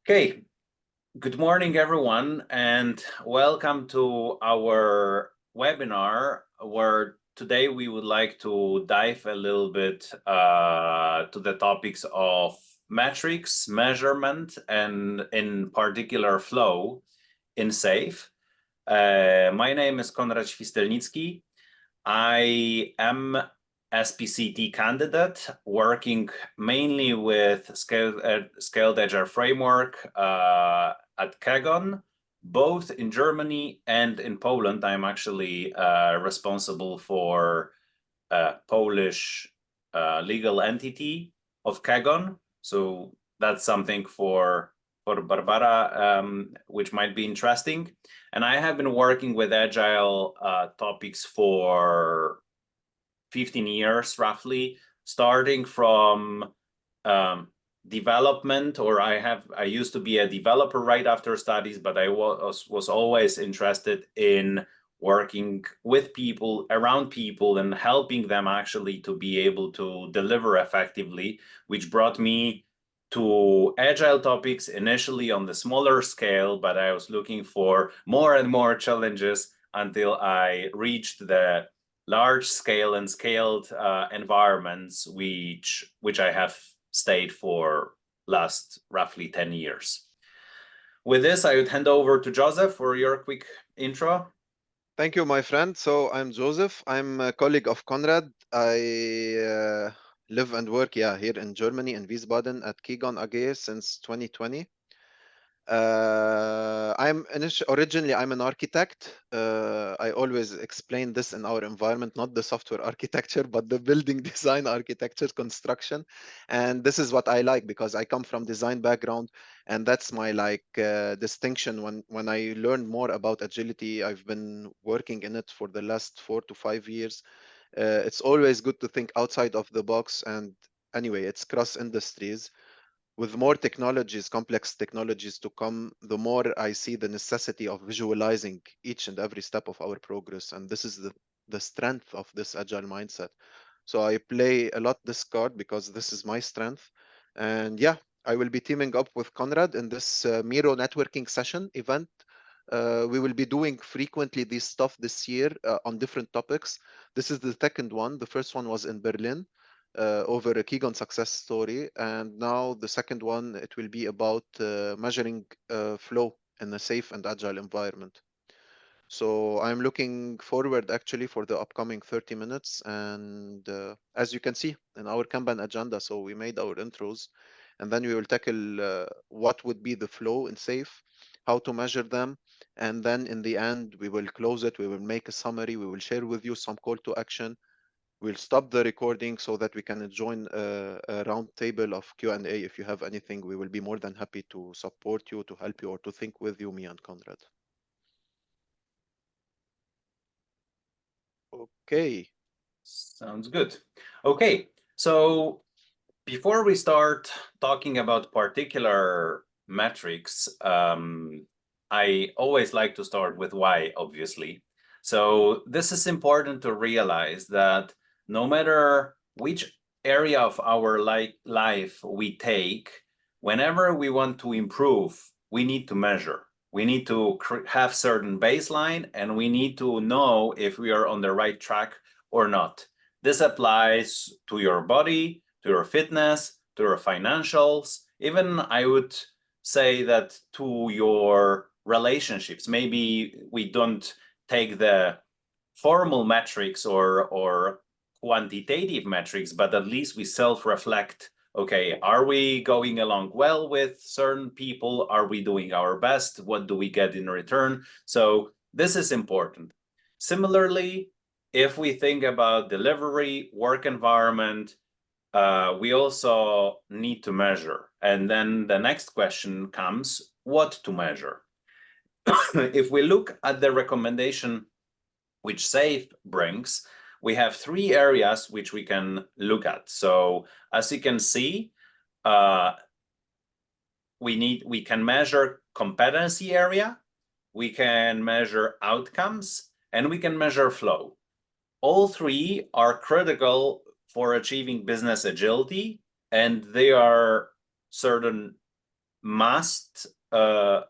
Okay, good morning, everyone, and welcome to our webinar, where today we would like to dive a little bit to the topics of metrics, measurement, and in particular flow in SAFe. My name is Konrad Swistelnicki. I am SPCT candidate working mainly with Scaled Agile framework at KEGON, both in Germany and in Poland. I'm actually responsible for Polish legal entity of KEGON. So that's something for Barbara, which might be interesting. And I have been working with Agile topics for 15 years roughly, starting from development, or I used to be a developer right after studies, but I was always interested in working with people, around people, and helping them actually to be able to deliver effectively, which brought me to Agile topics initially on the smaller scale, but I was looking for more and more challenges until I reached the large scale and scaled environments, which I have stayed for last roughly 10 years. With this, I would hand over to Joseph for your quick intro. Thank you, my friend. So I'm Joseph. I'm a colleague of Konrad. I live and work here in Germany in Wiesbaden at KEGON AG since 2020. Originally I'm an architect. I always explain this in our environment, not the software architecture, but the building design architecture construction. And this is what I like because I come from design background, and that's my distinction. When I learned more about agility, I've been working in it for the last 4 to 5 years. It's always good to think outside of the box, and anyway, it's cross industries. With more technologies, complex technologies to come, the more I see the necessity of visualizing each and every step of our progress. And this is the strength of this agile mindset. So I play a lot this card because this is my strength. And yeah, I will be teaming up with Konrad in this Miro networking session event. We will be doing frequently this stuff this year on different topics. This is the second one. The first one was in Berlin. Over a KEGON success story. And now the second one, it will be about measuring flow in a safe and agile environment. So I'm looking forward actually for the upcoming 30 minutes. And as you can see in our Kanban agenda, so we made our intros, and then we will tackle what would be the flow in safe, how to measure them. And then in the end, we will close it. We will make a summary. We will share with you some call to action. We'll stop the recording so that we can join a round table of Q&A. If you have anything, we will be more than happy to support you, to help you, or to think with you, me and Konrad. Okay. Sounds good. Okay, so before we start talking about particular metrics, I always like to start with why, obviously. So this is important to realize that no matter which area of our life we take, whenever we want to improve, we need to measure. We need to have certain baseline, and we need to know if we are on the right track or not. This applies to your body, to your fitness, to your financials, even I would say that to your relationships. Maybe we don't take the formal metrics or quantitative metrics, but at least we self-reflect. Okay, are we going along well with certain people? Are we doing our best? What do we get in return? So this is important. Similarly, if we think about delivery, work environment, we also need to measure. And then the next question comes, what to measure? If we look at the recommendation which SAFe brings, we have 3 areas which we can look at. So as you can see, we can measure competency area, we can measure outcomes, and we can measure flow. All 3 are critical for achieving business agility, and they are certain must-have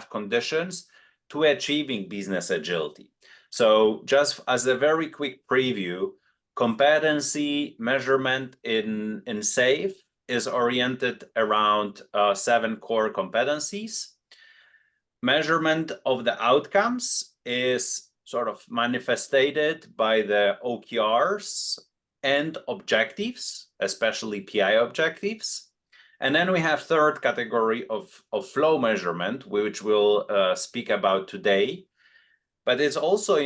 conditions to achieving business agility. So just as a very quick preview, competency measurement in SAFe is oriented around 7 core competencies. Measurement of the outcomes is sort of manifested by the OKRs and objectives, especially PI objectives. And then we have third category of flow measurement, which we'll speak about today. But it's also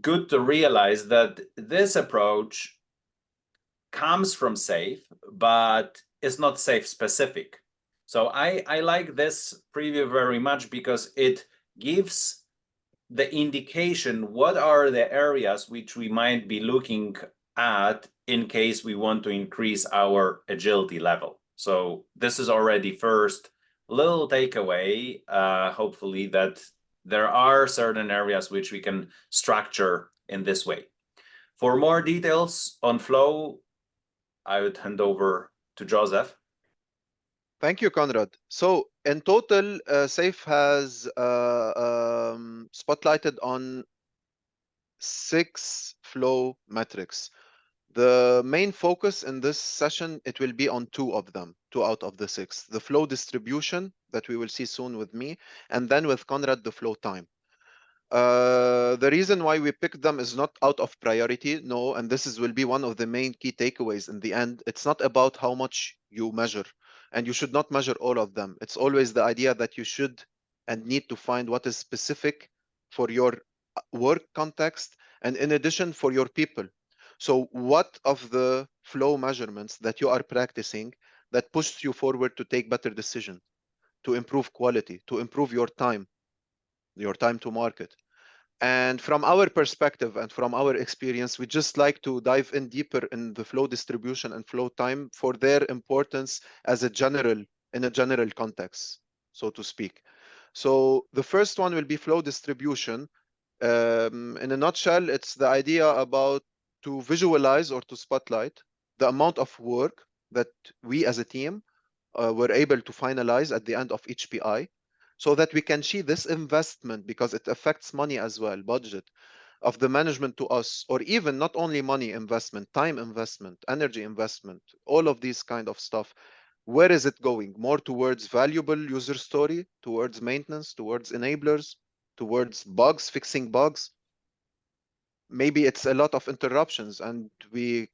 good to realize that this approach comes from SAFe, but is not SAFe specific. So I like this preview very much because it gives the indication what are the areas which we might be looking at in case we want to increase our agility level. So this is already first little takeaway, hopefully, that there are certain areas which we can structure in this way. For more details on flow, I would hand over to Joseph. Thank you, Konrad. So in total, SAFe has spotlighted on 6 flow metrics. The main focus in this session, it will be on 2 of them, 2 out of the 6. The flow distribution that we will see soon with me, and then with Konrad, the flow time. The reason why we picked them is not out of priority, no, and this will be one of the main key takeaways in the end. It's not about how much you measure, and you should not measure all of them. It's always the idea that you should and need to find what is specific for your work context, and in addition for your people. So what of the flow measurements that you are practicing that pushes you forward to take better decisions, to improve quality, to improve your time to market? And from our perspective and from our experience, we just like to dive in deeper in the flow distribution and flow time for their importance as in a general context, so to speak. So the first one will be flow distribution. In a nutshell, it's the idea about to visualize or to spotlight the amount of work that we as a team were able to finalize at the end of each PI, so that we can see this investment, because it affects money as well, budget of the management to us, or even not only money investment, time investment, energy investment, all of these kind of stuff. Where is it going? More towards valuable user story, towards maintenance, towards enablers, towards bugs, fixing bugs. Maybe it's a lot of interruptions and we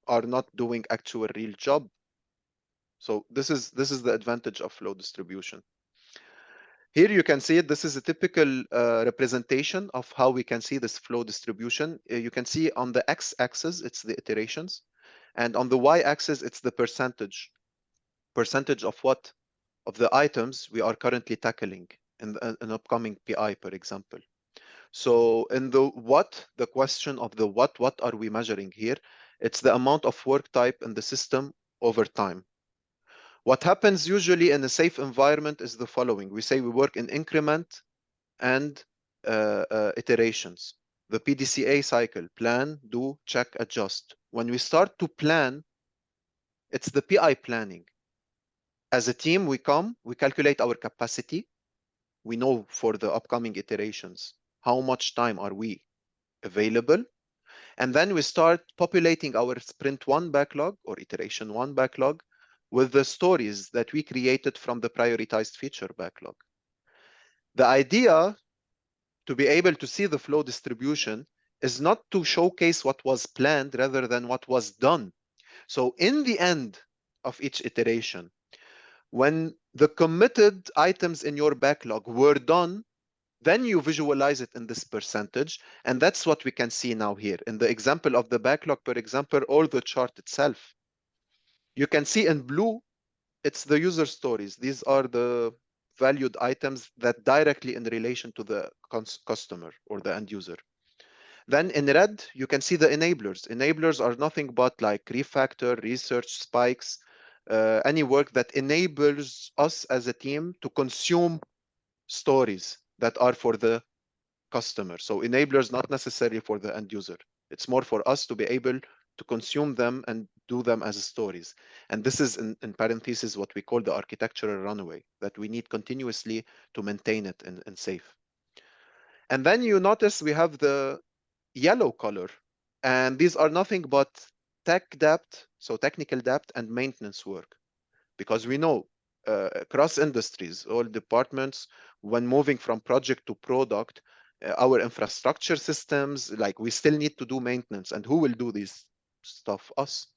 are not doing actual real job. So this is the advantage of flow distribution. Here you can see it. This is a typical representation of how we can see this flow distribution. You can see on the x-axis, it's the iterations. And on the y-axis, it's the percentage. Percentage of what? Of the items we are currently tackling in an upcoming PI, for example. So in the what, the question of the what are we measuring here? It's the amount of work type in the system over time. What happens usually in a SAFe environment is the following. We say we work in increment and iterations. The PDCA cycle, plan, do, check, adjust. When we start to plan, it's the PI planning. As a team, we calculate our capacity. We know for the upcoming iterations, how much time are we available? And then we start populating our sprint 1 backlog or iteration 1 backlog with the stories that we created from the prioritized feature backlog. The idea to be able to see the flow distribution is not to showcase what was planned rather than what was done. So in the end of each iteration, when the committed items in your backlog were done, then you visualize it in this percentage. And that's what we can see now here. In the example of the backlog, for example, or the chart itself, you can see in blue, it's the user stories. These are the valued items that directly in relation to the customer or the end user. Then in red, you can see the enablers. Enablers are nothing but like refactor, research, spikes, any work that enables us as a team to consume stories that are for the customer. So enablers not necessarily for the end user. It's more for us to be able to consume them and do them as stories. And this is in parentheses what we call the architectural runaway, that we need continuously to maintain it and safe. And then you notice we have the yellow color, and these are nothing but tech debt, so technical debt and maintenance work, because we know across industries, all departments, when moving from project to product, our infrastructure systems, like we still need to do maintenance, and who will do this stuff? Us.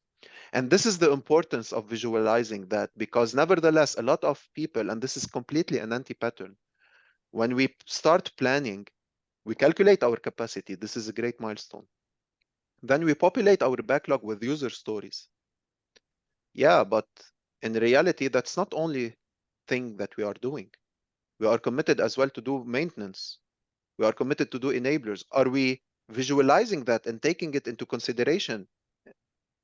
And this is the importance of visualizing that, because nevertheless, a lot of people, and this is completely an anti-pattern, when we start planning, we calculate our capacity. This is a great milestone. Then we populate our backlog with user stories. Yeah, but in reality, that's not only thing that we are doing. We are committed as well to do maintenance. We are committed to do enablers. Are we visualizing that and taking it into consideration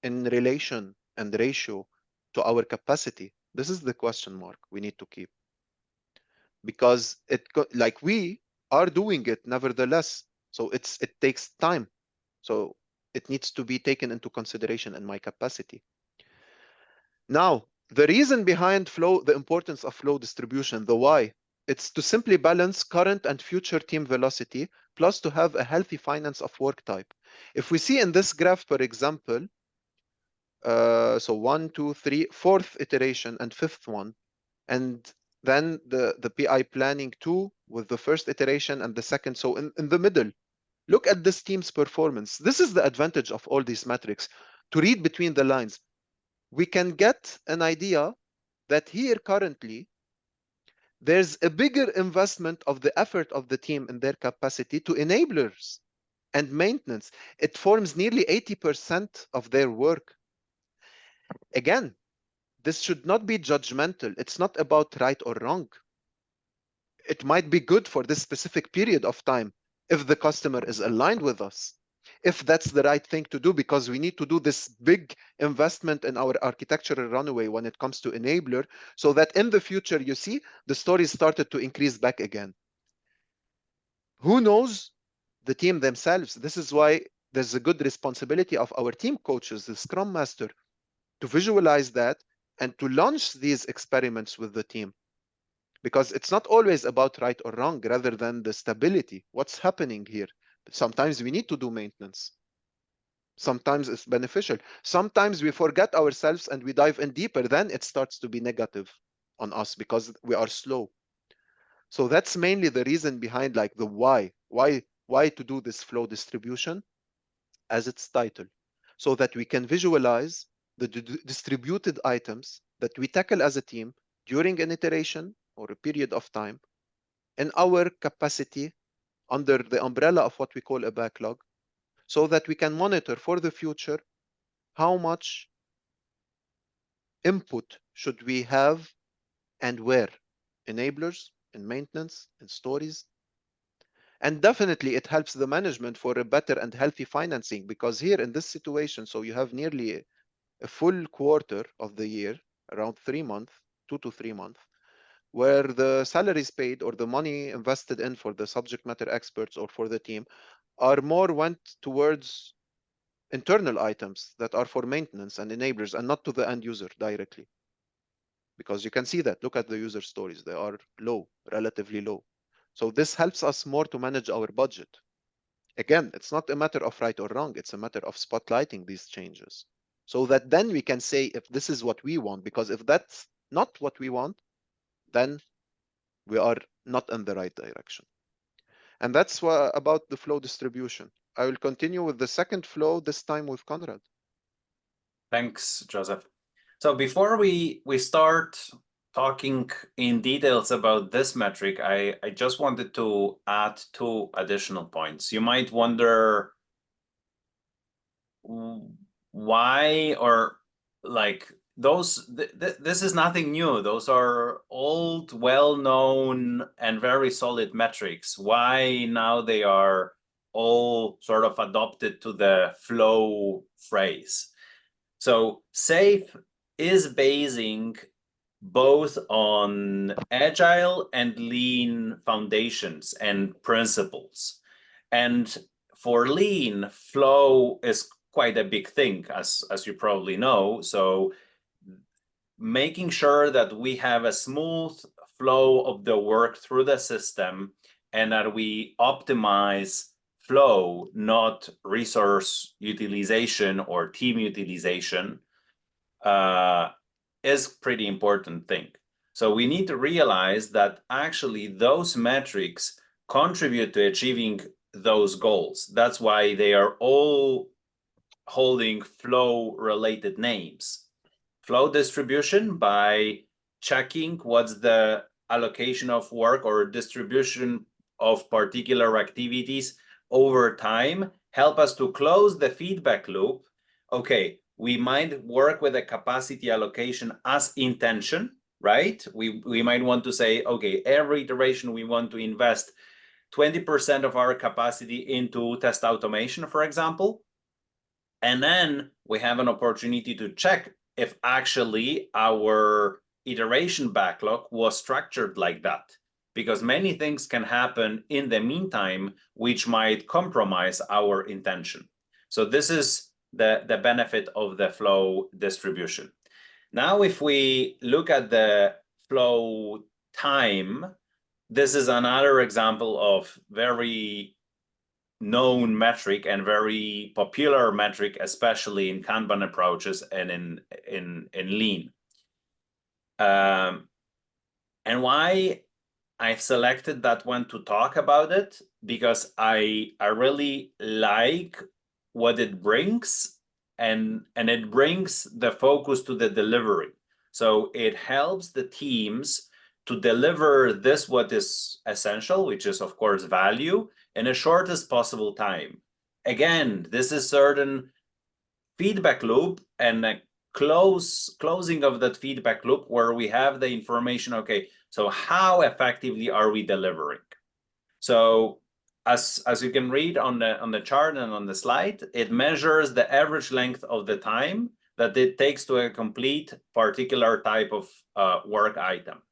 in relation and ratio to our capacity? This is the question mark we need to keep, because like we are doing it nevertheless. So it takes time. So it needs to be taken into consideration in my capacity. Now, the reason behind flow, the importance of flow distribution, the why, it's to simply balance current and future team velocity, plus to have a healthy finance of work type. If we see in this graph, for example, so 1, 2, 3, fourth iteration and fifth one, and then the PI planning 2 with the first iteration and the second. So in the middle, look at this team's performance. This is the advantage of all these metrics, to read between the lines. We can get an idea that here currently, there's a bigger investment of the effort of the team and their capacity to enablers and maintenance. It forms nearly 80% of their work. Again, this should not be judgmental. It's not about right or wrong. It might be good for this specific period of time if the customer is aligned with us, if that's the right thing to do, because we need to do this big investment in our architectural runway when it comes to enabler, so that in the future, you see, the stories started to increase back again. Who knows? The team themselves. This is why there's a good responsibility of our team coaches, the Scrum Master, to visualize that and to launch these experiments with the team. Because it's not always about right or wrong, rather than the stability. What's happening here? Sometimes we need to do maintenance. Sometimes it's beneficial. Sometimes we forget ourselves and we dive in deeper. Then it starts to be negative on us because we are slow. So that's mainly the reason behind, like, the why. Why to do this flow distribution as its title, so that we can visualize the distributed items that we tackle as a team during an iteration or a period of time in our capacity under the umbrella of what we call a backlog, so that we can monitor for the future how much input should we have and where, enablers, in maintenance, in stories. And definitely it helps the management for a better and healthy financing, because here in this situation, so you have nearly a full quarter of the year, around 3 months, 2 to 3 months, where the salaries paid or the money invested in for the subject matter experts or for the team are more went towards internal items that are for maintenance and enablers, and not to the end user directly. Because you can see that, look at the user stories, they are low, relatively low. So this helps us more to manage our budget. Again, it's not a matter of right or wrong, it's a matter of spotlighting these changes, so that then we can say if this is what we want, because if that's not what we want, then we are not in the right direction. And that's about the flow distribution. I will continue with the second flow, this time with Konrad. Thanks, Joseph. So before we start talking in details about this metric, I just wanted to add 2 additional points. You might wonder why, or like those, this is nothing new. Those are old, well-known and very solid metrics. Why now they are all sort of adopted to the flow phrase? So SAFe is basing both on Agile and Lean foundations and principles. And for Lean, flow is quite a big thing, as you probably know. So making sure that we have a smooth flow of the work through the system and that we optimize flow, not resource utilization or team utilization, is pretty important thing. So we need to realize that actually those metrics contribute to achieving those goals. That's why they are all holding flow related names. Flow distribution by checking what's the allocation of work or distribution of particular activities over time, help us to close the feedback loop. Okay, we might work with a capacity allocation as intention, right? We might want to say, okay, every iteration we want to invest 20% of our capacity into test automation, for example. And then we have an opportunity to check if actually our iteration backlog was structured like that, because many things can happen in the meantime, which might compromise our intention. So this is the benefit of the flow distribution. Now, if we look at the flow time, this is another example of very known metric and very popular metric, especially in Kanban approaches and in Lean. And why I've selected that one to talk about it, because I really like what it brings, and it brings the focus to the delivery. So it helps the teams to deliver this, what is essential, which is of course value, in the shortest possible time. Again, this is certain feedback loop and a closing of that feedback loop where we have the information, okay, so how effectively are we delivering? So as you can read on the chart and on the slide, it measures the average length of the time that it takes to complete particular type of work item.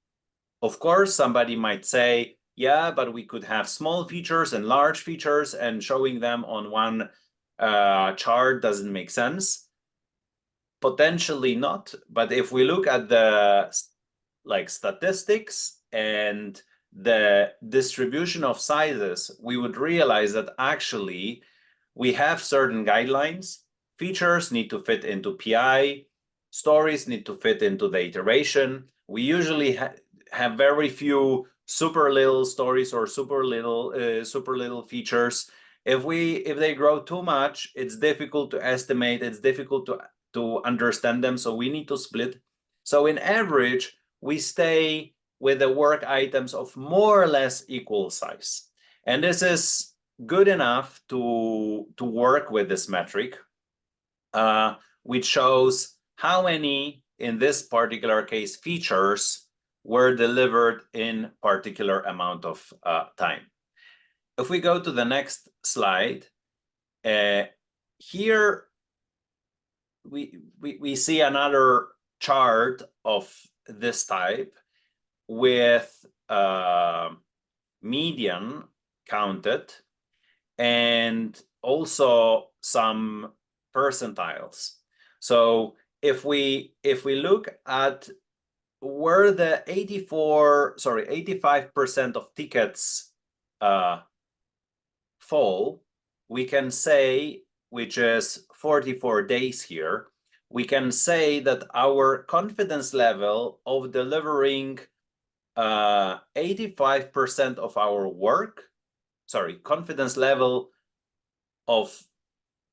Of course, somebody might say, yeah, but we could have small features and large features, and showing them on one chart doesn't make sense. Potentially not, but if we look at the statistics and the distribution of sizes, we would realize that actually we have certain guidelines. Features need to fit into PI, stories need to fit into the iteration. We usually have very few super little stories or super little features. If they grow too much, it's difficult to estimate, it's difficult to understand them, so we need to split. So in average, we stay with the work items of more or less equal size. And this is good enough to work with this metric, which shows how many, in this particular case, features were delivered in particular amount of time. If we go to the next slide, here we see another chart of this type with median counted and also some percentiles. So if we look at where the 85% of tickets fall, we can say, which is 44 days here, we can say that our confidence level of delivering 85% of our work, confidence level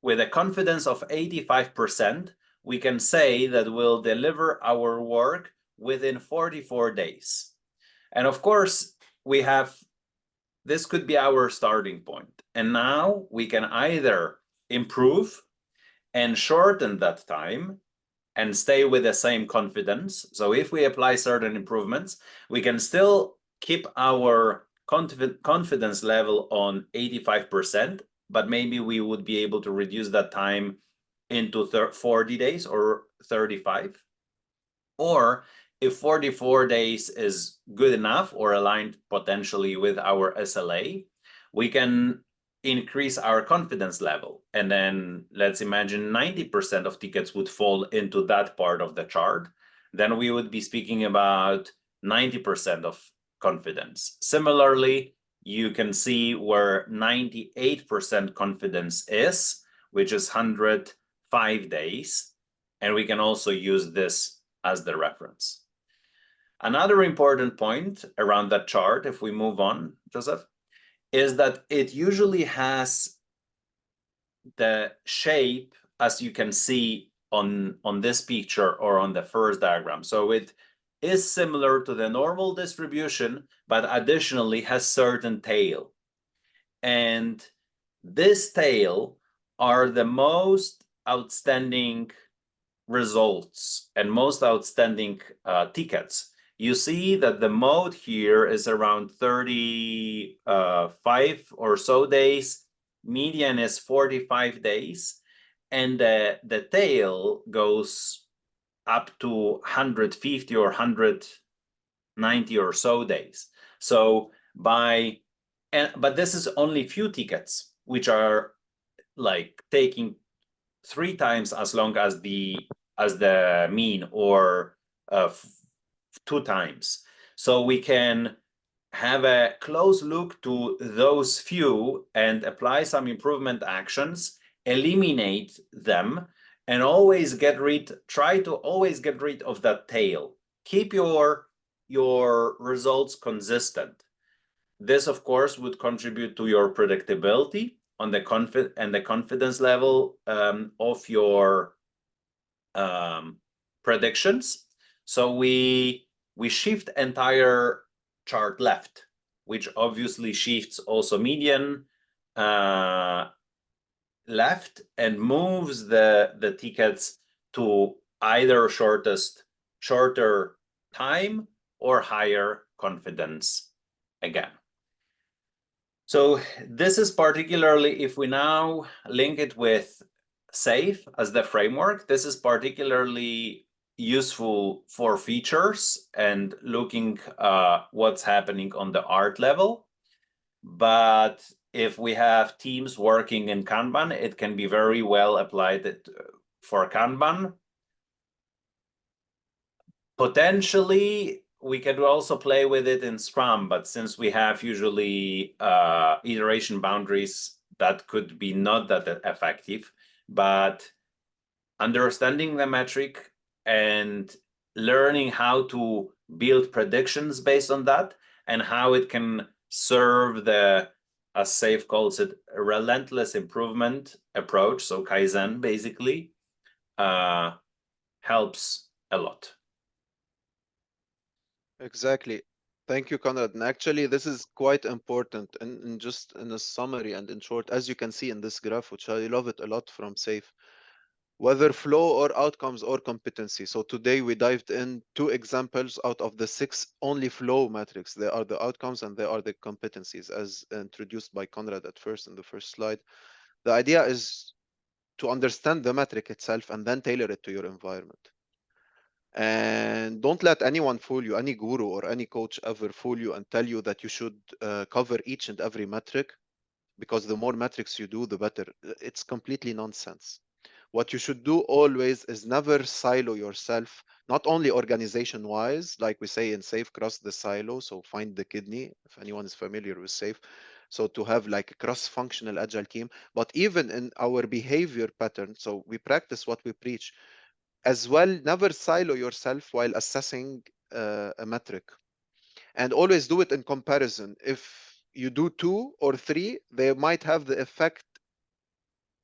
with a confidence of 85%, we can say that we'll deliver our work within 44 days. And of course, this could be our starting point. And now we can either improve and shorten that time and stay with the same confidence. So if we apply certain improvements, we can still keep our confidence level on 85%, but maybe we would be able to reduce that time into 40 days or 35. Or if 44 days is good enough or aligned potentially with our SLA, we can increase our confidence level. And then let's imagine 90% of tickets would fall into that part of the chart. Then we would be speaking about 90% of confidence. Similarly, you can see where 98% confidence is, which is 105 days. And we can also use this as the reference. Another important point around that chart, if we move on, Joseph, is that it usually has the shape, as you can see on this picture or on the first diagram. So it is similar to the normal distribution, but additionally has certain tail. And this tail are the most outstanding results and most outstanding tickets. You see that the mode here is around 35 or so days. Median is 45 days. And the tail goes up to 150 or 190 or so days. So but this is only few tickets, which are like taking 3 times as long as the mean, or 2 times. So we can have a close look to those few and apply some improvement actions, eliminate them, and try to always get rid of that tail. Keep your results consistent. This, of course, would contribute to your predictability on the confidence level of your predictions. So we shift entire chart left, which obviously shifts also median left and moves the tickets to either shorter time or higher confidence again. So this is particularly, if we now link it with SAFe as the framework, this is particularly useful for features and looking what's happening on the art level. But if we have teams working in Kanban, it can be very well applied for Kanban. Potentially, we can also play with it in Scrum, but since we have usually iteration boundaries, that could be not that effective. But understanding the metric and learning how to build predictions based on that, and how it can serve the, as SAFe calls it, a relentless improvement approach, so Kaizen basically, helps a lot. Exactly. Thank you, Konrad. And actually, this is quite important. And just in a summary and in short, as you can see in this graph, which I love it a lot from SAFe, whether flow or outcomes or competency. So today we dived in 2 examples out of the 6 only flow metrics. They are the outcomes and they are the competencies, as introduced by Konrad at first in the first slide. The idea is to understand the metric itself and then tailor it to your environment. And don't let anyone fool you, any guru or any coach ever fool you and tell you that you should cover each and every metric, because the more metrics you do, the better. It's completely nonsense. What you should do always is never silo yourself, not only organization wise, like we say in SAFe, cross the silo. So find the kidney, if anyone is familiar with SAFe. So to have like a cross-functional agile team, but even in our behavior pattern. So we practice what we preach as well. Never silo yourself while assessing a metric, and always do it in comparison. If you do 2 or 3, they might have the effect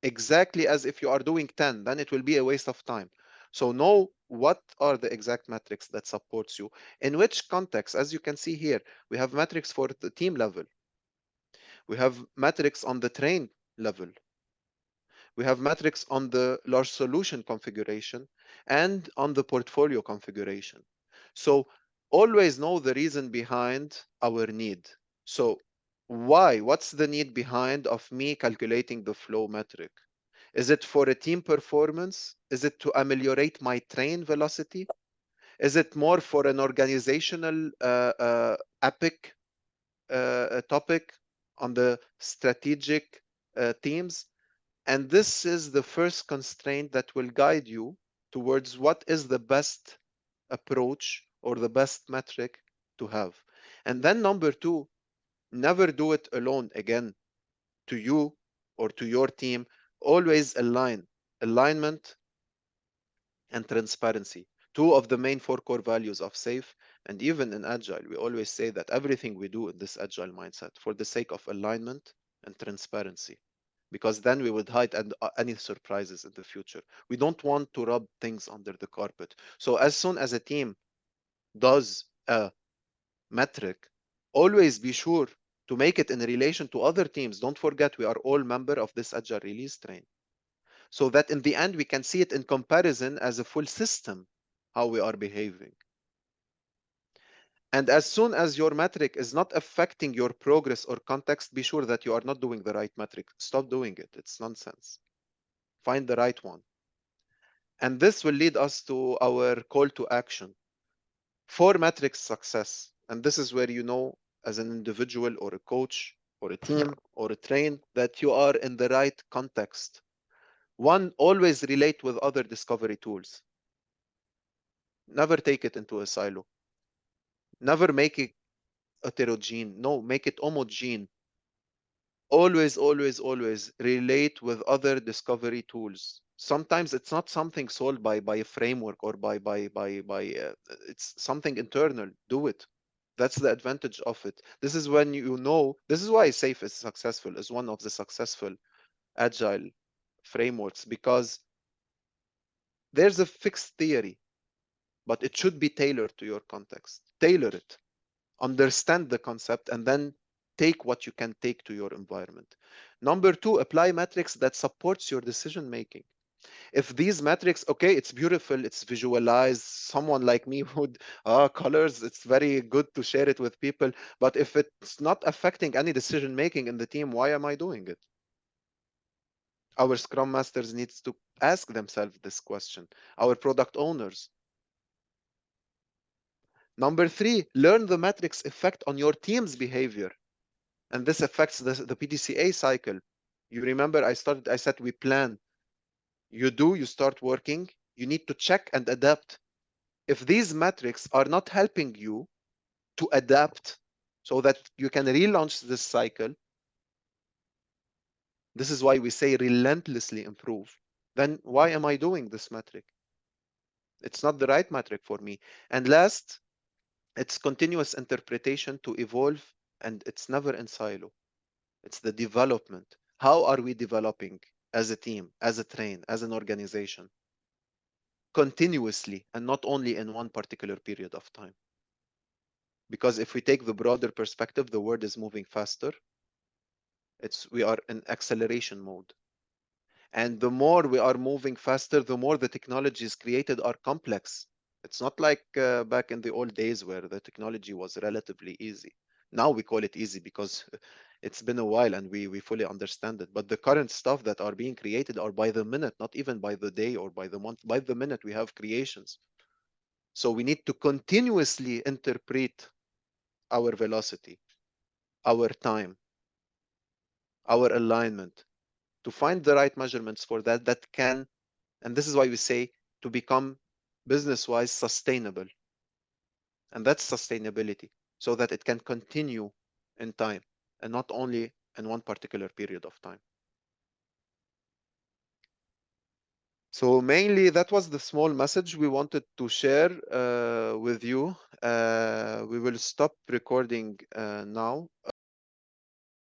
exactly as if you are doing 10, then it will be a waste of time. So know what are the exact metrics that supports you. In which context, as you can see here, we have metrics for the team level. We have metrics on the train level. We have metrics on the large solution configuration and on the portfolio configuration. So always know the reason behind our need. So why? What's the need behind of me calculating the flow metric? Is it for a team performance? Is it to ameliorate my train velocity? Is it more for an organizational epic topic on the strategic teams. And this is the first constraint that will guide you towards what is the best approach or the best metric to have. And then number two, never do it alone again, to you or to your team. Always align. Alignment and transparency. Two of the main four core values of SAFe. And even in Agile, we always say that everything we do in this Agile mindset for the sake of alignment and transparency, because then we would hide any surprises in the future. We don't want to rub things under the carpet. So as soon as a team does a metric, always be sure to make it in relation to other teams. Don't forget, we are all member of this Agile release train, so that in the end we can see it in comparison as a full system, how we are behaving. And as soon as your metric is not affecting your progress or context, be sure that you are not doing the right metric. Stop doing it. It's nonsense. Find the right one. And this will lead us to our call to action. 4 metrics success. And this is where you know, as an individual or a coach or a team or a train, that you are in the right context. 1, always relate with other discovery tools. Never take it into a silo. Never make it heterogeneous. No, make it homogeneous. Always, always, always relate with other discovery tools. Sometimes it's not something solved by a framework or it's something internal. Do it. That's the advantage of it. This is when you know. This is why SAFe is successful. Is one of the successful Agile frameworks, because there's a fixed theory, but it should be tailored to your context. Tailor it. Understand the concept, and then take what you can take to your environment. Number 2, apply metrics that supports your decision making. If these metrics, okay, it's beautiful, it's visualized, someone like me would, colors, it's very good to share it with people, but if it's not affecting any decision making in the team, why am I doing it? Our Scrum Masters needs to ask themselves this question. Our product owners. Number 3, learn the metrics effect on your team's behavior. And this affects the PDCA cycle. You remember I said we plan. You start working, you need to check and adapt. If these metrics are not helping you to adapt so that you can relaunch this cycle, this is why we say relentlessly improve. Then why am I doing this metric? It's not the right metric for me. And last, it's continuous interpretation to evolve, and it's never in silo. It's the development. How are we developing as a team, as a train, as an organization? Continuously, and not only in one particular period of time. Because if we take the broader perspective, the world is moving faster. We are in acceleration mode. And the more we are moving faster, the more the technologies created are complex. It's not like back in the old days where the technology was relatively easy. Now we call it easy because it's been a while and we fully understand it. But the current stuff that are being created are by the minute, not even by the day or by the month. By the minute, we have creations. So we need to continuously interpret our velocity, our time, our alignment, to find the right measurements for that can, and this is why we say to become business-wise sustainable. And that's sustainability, so that it can continue in time and not only in one particular period of time. So mainly that was the small message we wanted to share with you. We will stop recording now.